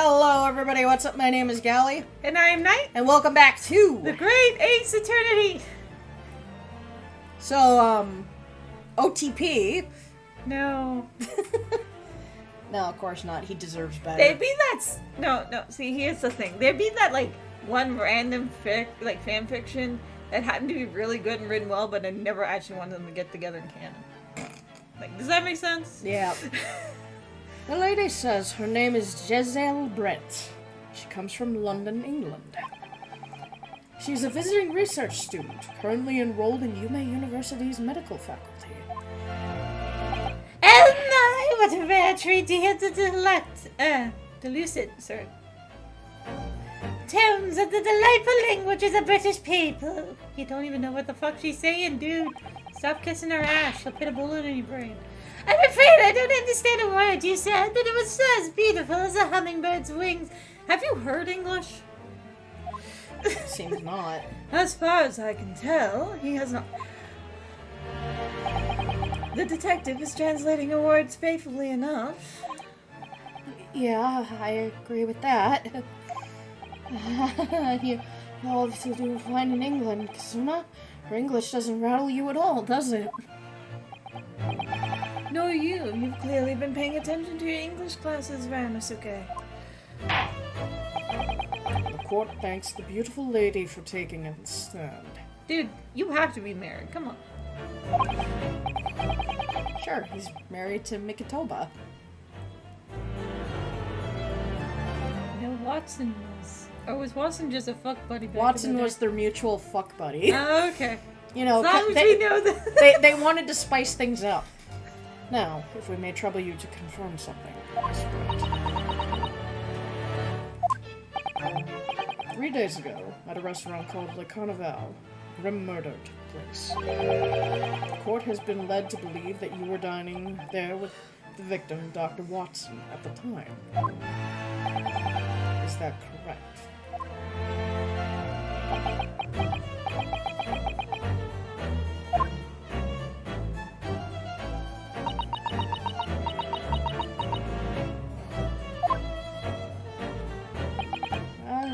Hello, everybody. What's up? My name is Gally. And I am Knight. And welcome back to The Great Ace Eternity. So, OTP. No. No, of course not. He deserves better. There'd be that... No. See, here's the thing. There'd be that, one random fan fiction that happened to be really good and written well, but I never actually wanted them to get together in canon. Does that make sense? Yeah. The lady says her name is Giselle Brent. She comes from London, England. She's a visiting research student, currently enrolled in UMA University's medical faculty. Oh my, what a rare treat to hear the delucid tones of the delightful language of the British people. You don't even know what the fuck she's saying, dude. Stop kissing her ass. She'll put a bullet in your brain. I'm afraid I don't understand a word you said, but it was as beautiful as a hummingbird's wings. Have you heard English? Seems not. As far as I can tell, he has not. The detective is translating her words faithfully enough. Yeah, I agree with that. You obviously do fine in England, Kasuna. Her English doesn't rattle you at all, does it? Nor you. You've clearly been paying attention to your English classes, Ramasuke. The court thanks the beautiful lady for taking a stand. Dude, you have to be married. Come on. Sure, he's married to Mikitoba. No, Watson was. Or was Watson just a fuck buddy back Watson in the was their mutual fuck buddy. Oh, okay. You know, as long as we know that. they wanted to spice things up. Now, if we may trouble you to confirm something, Miss Brent. 3 days ago, at a restaurant called Le Carnaval, a grim murder took place. The court has been led to believe that you were dining there with the victim, Dr. Watson, at the time. Is that correct?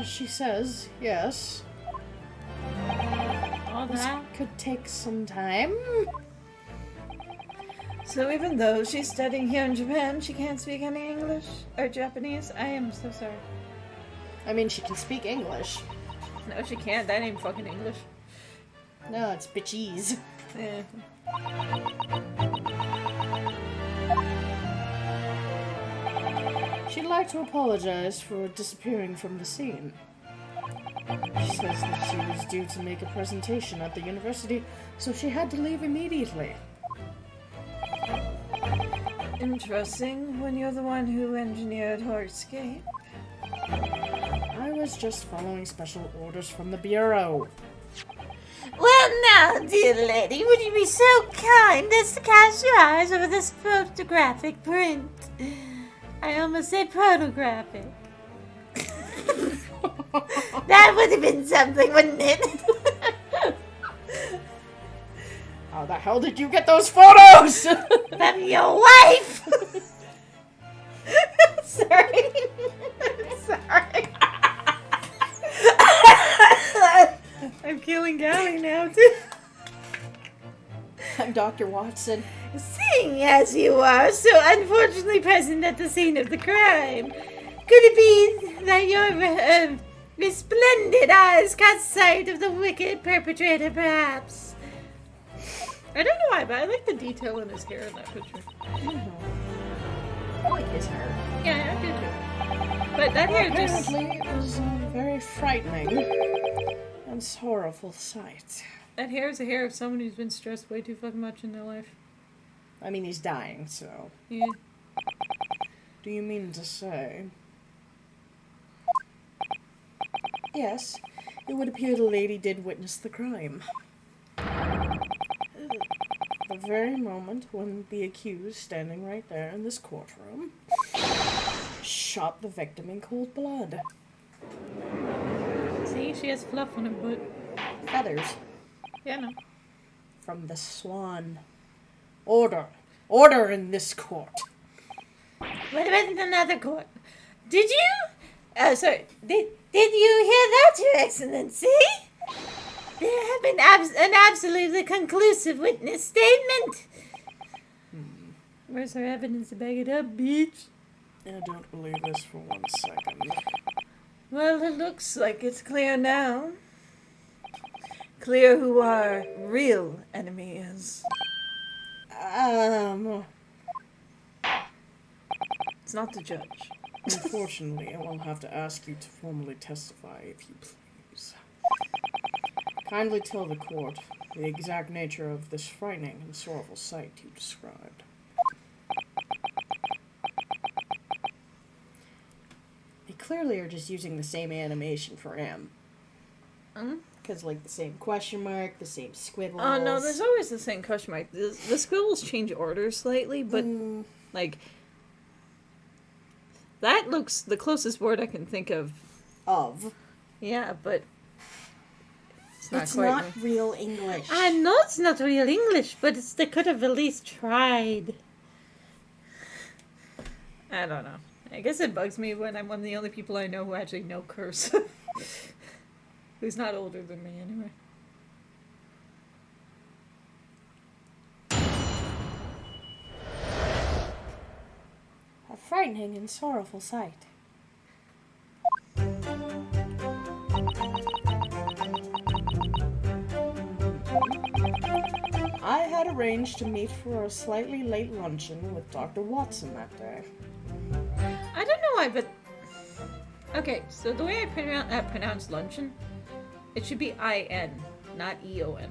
She says, yes. All This that? could take some time. So even though she's studying here in Japan, she can't speak any English or Japanese? I am so sorry. I mean, she can speak English. No, she can't. That ain't fucking English. No, it's bitchies. Yeah. She'd like to apologize for disappearing from the scene. She says that she was due to make a presentation at the university, so she had to leave immediately. Interesting, when you're the one who engineered her escape. I was just following special orders from the Bureau. Well now, dear lady, would you be so kind as to cast your eyes over this photographic print? I almost said pornographic. That would have been something, wouldn't it? How the hell did you get those photos? From your wife! Sorry. Sorry. I'm killing Gally now, too. I'm Dr. Watson. Seeing as you are so unfortunately present at the scene of the crime, could it be that your resplendent eyes caught sight of the wicked perpetrator, perhaps? I don't know why, but I like the detail in his hair in that picture. I like his hair. Yeah, I do too. But that hair just... Apparently, it was a very frightening and sorrowful sight. That hair is the hair of someone who's been stressed way too fucking much in their life. I mean, he's dying, so... Yeah. Do you mean to say... Yes, it would appear the lady did witness the crime. The very moment when the accused, standing right there in this courtroom, shot the victim in cold blood. See, she has fluff on her butt. Feathers. Yeah, no. From the swan. Order. Order in this court. What about in another court? Did you Sorry. Did you hear that, Your Excellency? There have been an absolutely conclusive witness statement. Where's our evidence to back it up, bitch? I don't believe this for 1 second. Well, it looks like it's clear now. Clear who our real enemy is. It's not the judge. Unfortunately, I will have to ask you to formally testify, if you please. Kindly tell the court the exact nature of this frightening and sorrowful sight you described. They clearly are just using the same animation for M. Because, like, the same question mark, the same squiggles. Oh, no, there's always the same question mark. The scribbles change order slightly, but, like, that looks the closest word I can think of. Of. Yeah, but It's not real English. I know it's not real English, but they could have at least tried. I don't know. I guess it bugs me when I'm one of the only people I know who actually know cursive. Who's not older than me, anyway. A frightening and sorrowful sight. I had arranged to meet for a slightly late luncheon with Dr. Watson that day. I don't know why, but... Okay, so the way I pronounce luncheon, it should be I-N, not E-O-N.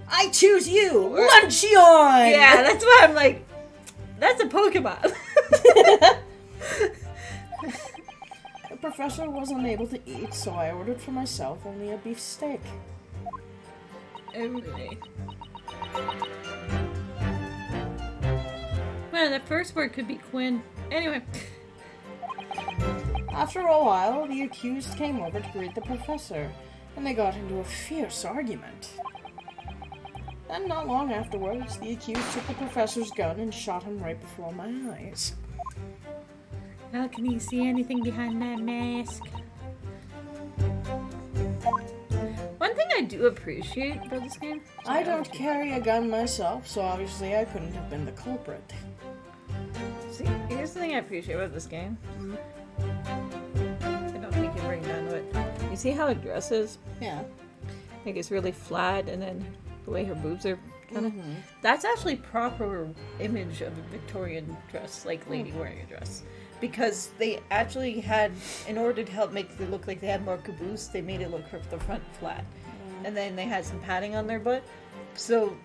I choose you! Luncheon! Yeah, that's why I'm like, that's a Pokemon. The professor was unable to eat, so I ordered for myself only a beef steak. Okay. Well, the first word could be Quinn. Anyway. After a while, the accused came over to greet the professor, and they got into a fierce argument. Then, not long afterwards, the accused took the professor's gun and shot him right before my eyes. Well, can you see anything behind that mask? One thing I do appreciate about this game... I don't carry a gun myself, so obviously I couldn't have been the culprit. See, here's the thing I appreciate about this game. I don't think you bring down to it. You see how it dresses? Yeah. Like it's really flat, and then the way her boobs are kind of... That's actually proper image of a Victorian dress, like lady wearing a dress. Because they actually had, in order to help make it look like they had more caboose, they made it look for the front flat. And then they had some padding on their butt. So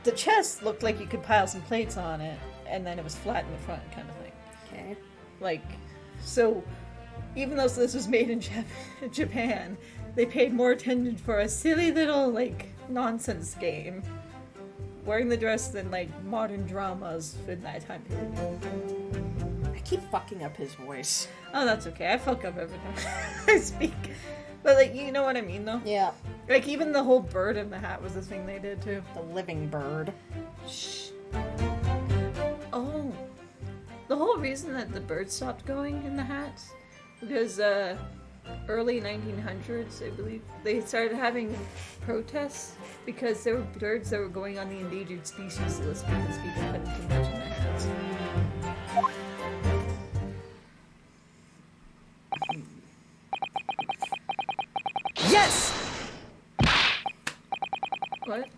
the chest looked like you could pile some plates on it, and then it was flat in the front kind of thing. Okay. Like, so even though this was made in Japan, they paid more attention for a silly little, like, nonsense game wearing the dress than, like, modern dramas in that time period. I keep fucking up his voice. Oh, that's okay. I fuck up every time I speak. But, like, you know what I mean, though? Yeah. Like, even the whole bird in the hat was the thing they did, too. The living bird. Shh. Oh. The whole reason that the bird stopped going in the hats, because, early 1900s, I believe, they started having protests because there were birds that were going on the endangered species list because people couldn't too much in their hats. Yes! What?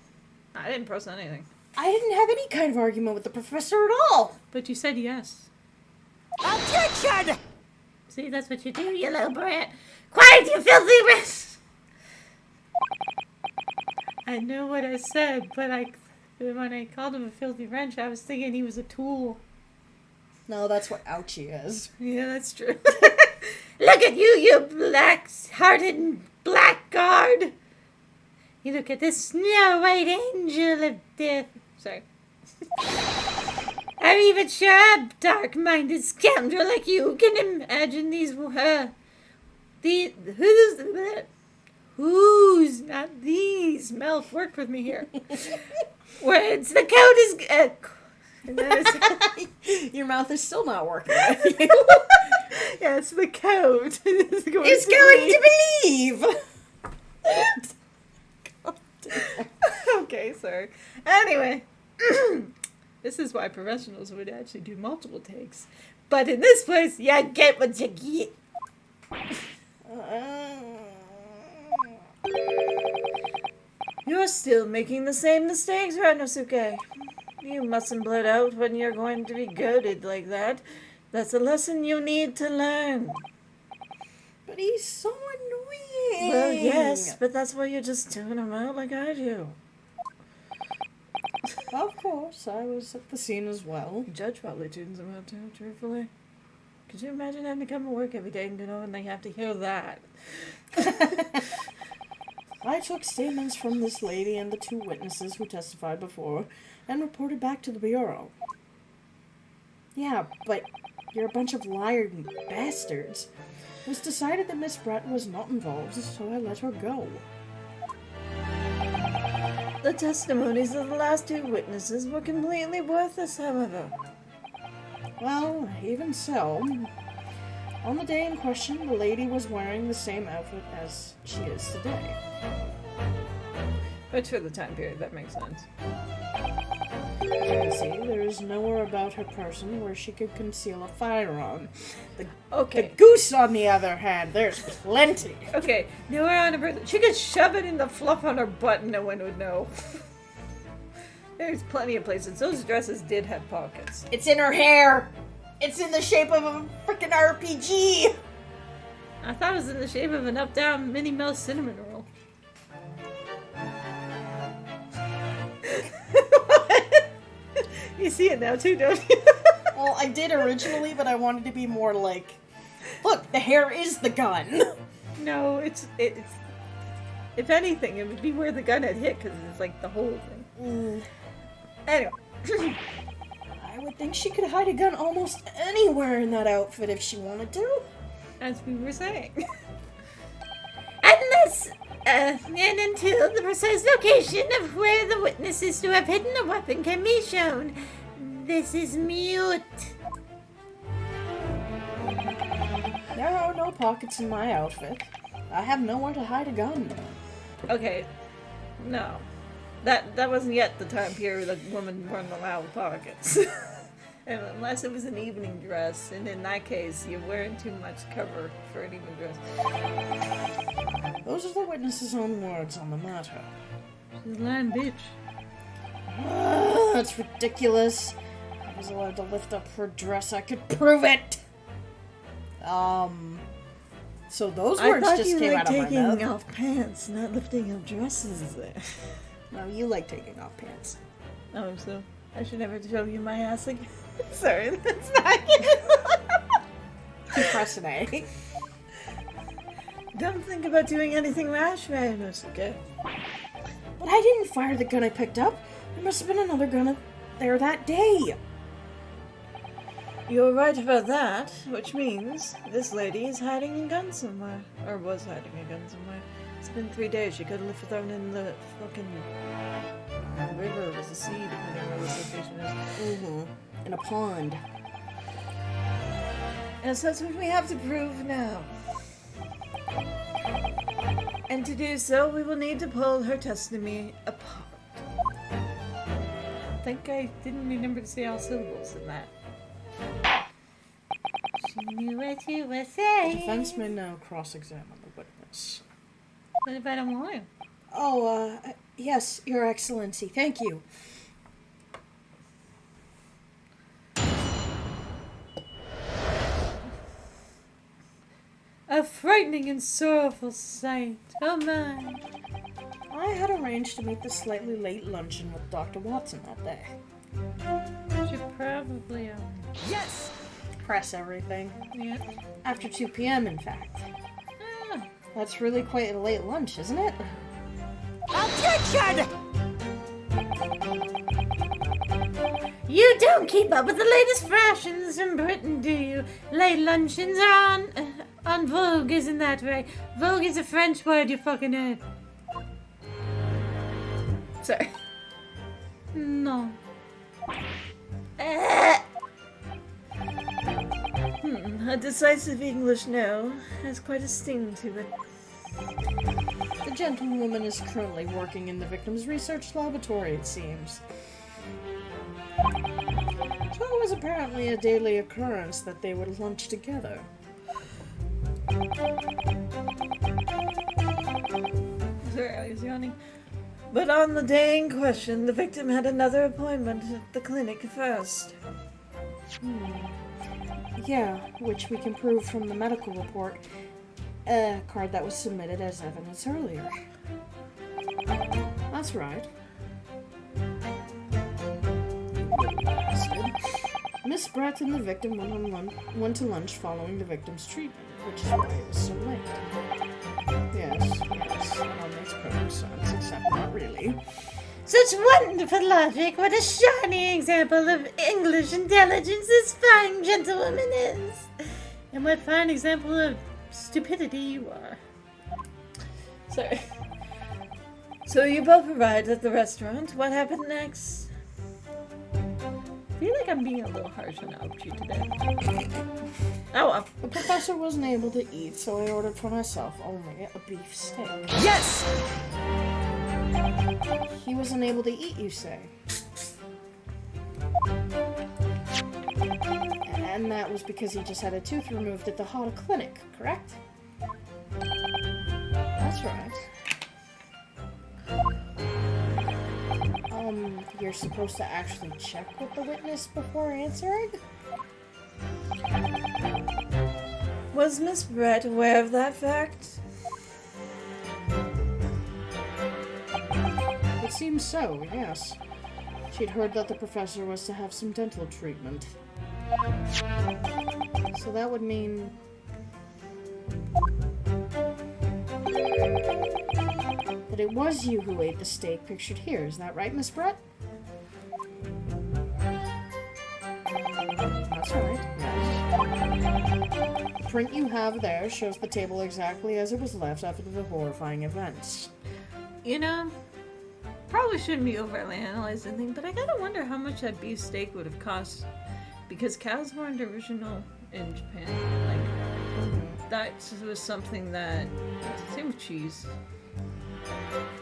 I didn't press anything. I didn't have any kind of argument with the professor at all. But you said yes. Objection! See, that's what you do, you little brat. Quiet, you filthy wretch! I know what I said, but when I called him a filthy wrench, I was thinking he was a tool. No, that's what ouchie is. Yeah, that's true. Look at you, you black-hearted blackguard! You look at this snow-white angel of death. Sorry. I'm even sure a dark-minded scoundrel like you can imagine who's not these. Mouth, work with me here. Words, the code is... Your mouth is still not working with you. Yeah, Yes, the code is going Is to going be- to believe! Okay, sorry. Anyway, this is why professionals would actually do multiple takes. But in this place, you get what you get. You're still making the same mistakes, Ranosuke. You mustn't blurt out when you're going to be goaded like that. That's a lesson you need to learn. But he's so annoying! Well, yes, but that's why you just tune him out like I do. Of course, I was at the scene as well. Judge probably tunes him out too, truthfully. Could you imagine having to come to work every day and they have to hear that? I took statements from this lady and the 2 witnesses who testified before and reported back to the Bureau. Yeah, but you're a bunch of lying bastards. It was decided that Miss Brett was not involved, so I let her go. The testimonies of the last 2 witnesses were completely worthless, however. Well, even so, on the day in question, the lady was wearing the same outfit as she is today. But for the time period, that makes sense. As you can see, there is nowhere about her person where she could conceal a firearm. The Okay. goose, on the other hand, there's plenty. Okay, now we're on a person. She could shove it in the fluff on her butt and no one would know. There's plenty of places. Those dresses did have pockets. It's in her hair. It's in the shape of a freaking RPG. I thought it was in the shape of an up-down Minnie Mouse cinnamon roll. You see it now too, don't you? Well, I did originally, but I wanted to be more like, look, the hair is the gun. No, it's. If anything, it would be where the gun had hit because it's like the whole thing. Anyway. I would think she could hide a gun almost anywhere in that outfit if she wanted to. As we were saying. Unless, and until the precise location of where the witness is to have hidden a weapon can be shown, this is mute. There are no pockets in my outfit. I have nowhere to hide a gun. Okay. No. That wasn't yet the time period that women weren't allowed pockets. And unless it was an evening dress, and in that case, you're wearing too much cover for an evening dress. Those are the witness's own words on the matter. She's a lying bitch. That's ridiculous. I was allowed to lift up her dress. I could prove it. So those words just came out of my mouth. off pants, not lifting up dresses there. No, you like taking off pants. Oh, so I should never show you my ass again. Sorry, that's not Impressionate. Don't think about doing anything rash, Ranosuke. But I didn't fire the gun I picked up. There must have been another gun there that day. You're right about that, which means this lady is hiding a gun somewhere. Or was hiding a gun somewhere. It's been 3 days. She could have thrown in the fucking river or the sea, depending where this location is. In a pond. And so that's what we have to prove now. And to do so, we will need to pull her testimony apart. I think I didn't remember to say all syllables in that. She knew what you were The saying. defense may now cross-examine the witness. What if I don't want to? Oh, yes, Your Excellency. Thank you. A frightening and sorrowful sight. Oh my. I had arranged to meet the slightly late luncheon with Dr. Watson that day. Should probably, Yes! Press everything. yeah. After 2 p.m., in fact. Ah, That's really quite a late lunch, isn't it? Objection! You don't keep up with the latest fashions from Britain, do you? Late luncheons are on Vogue, isn't that right? Vogue is a French word, you fucking head. sorry. No. A decisive English no has quite a sting to it. The gentlewoman is currently working in the victim's research laboratory, it seems. So it was apparently a daily occurrence that they would lunch together. Sorry, I was yawning. But on the day in question, the victim had another appointment at the clinic first. Yeah, which we can prove from the medical report. Card that was submitted as evidence earlier. That's right. Miss Brett and the victim went to lunch following the victim's treatment, which is why it was so late. Yes, that all makes perfect sense, except not really. Such wonderful logic. What a shining example of English intelligence this fine gentlewoman is. And what fine example of stupidity you are. Sorry. So you both arrived at the restaurant. What happened next? I feel like I'm being a little harsh on Algie today. Oh well. The professor wasn't able to eat, so I ordered for myself only a beef steak. Yes! He wasn't able to eat, you say? And that was because he just had a tooth removed at the Hada Clinic, correct? That's right. You're supposed to actually check with the witness before answering? Was Miss Brett aware of that fact? It seems so, yes. She'd heard that the professor was to have some dental treatment. So that would mean... that it was you who ate the steak pictured here, is that right, Miss Brett? That's right, yes. The print you have there shows the table exactly as it was left after the horrifying events. You know, probably shouldn't be overly analyzing things, but I gotta wonder how much that beef steak would have cost. Because cows weren't original in Japan. Like, that was something that... Same with cheese.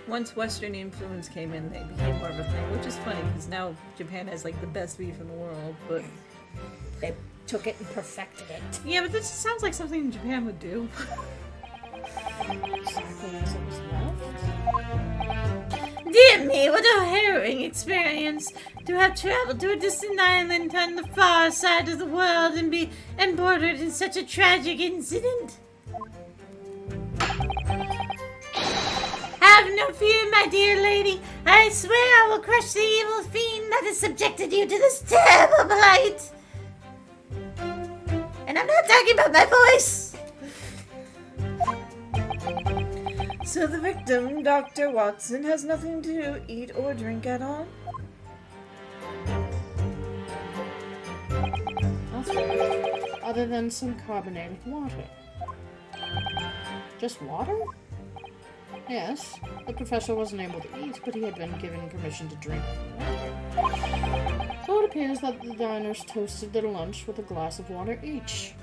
Once Western influence came in, they became more of a thing, which is funny because now Japan has like the best beef in the world, but They took it and perfected it. yeah, but this sounds like something Japan would do. Exactly as it was left. Dear me, what a harrowing experience to have traveled to a distant island on the far side of the world and be embroidered in such a tragic incident. Have no fear, my dear lady. I swear I will crush the evil fiend that has subjected you to this terrible plight. And I'm not talking about my voice. So the victim, Dr. Watson, has nothing to eat or drink at all? That's right. Other than some carbonated water. Just water? Yes, the professor wasn't able to eat, but he had been given permission to drink water. So it appears that the diners toasted their lunch with a glass of water each.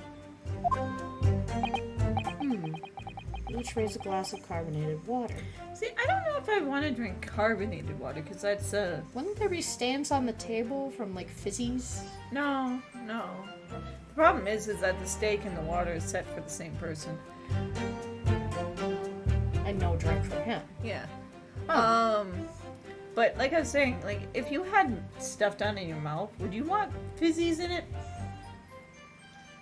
Each raised a glass of carbonated water. See, I don't know if I want to drink carbonated water, because that's, Wouldn't there be stands on the table from, like, fizzies? No. The problem is that the steak and the water is set for the same person. And no drink for him. Yeah. Huh. But like I was saying, like, if you had stuff down in your mouth, would you want fizzies in it?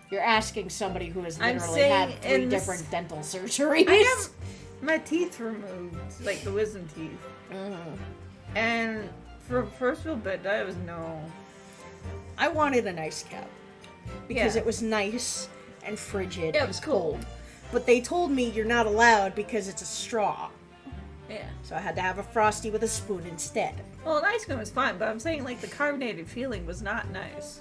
You're asking somebody who has I'm literally saying had 3 in this- different dental surgeries. I have my teeth removed, like the wisdom teeth. And for first little bit, I was no. I wanted an ice cap because Yeah. it was nice and frigid. Yeah, it and was cold. But they told me you're not allowed because it's a straw. Yeah. So I had to have a Frosty with a spoon instead. Well, an ice cream was fine, but I'm saying like the carbonated feeling was not nice.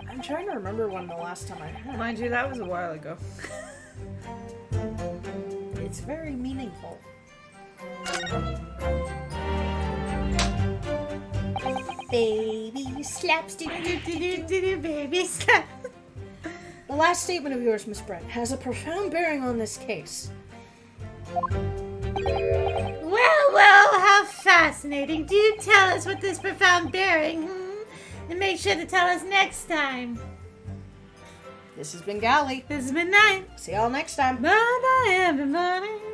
I'm trying to remember when the last time I had. Mind you, that was a while ago. It's very meaningful. Baby slaps, do do do do do do, baby slap. The last statement of yours, Miss Brett, has a profound bearing on this case. Well, how fascinating. Do tell us what this profound bearing, and make sure to tell us next time. This has been Gally. This has been Night. See y'all next time. Bye-bye, everybody.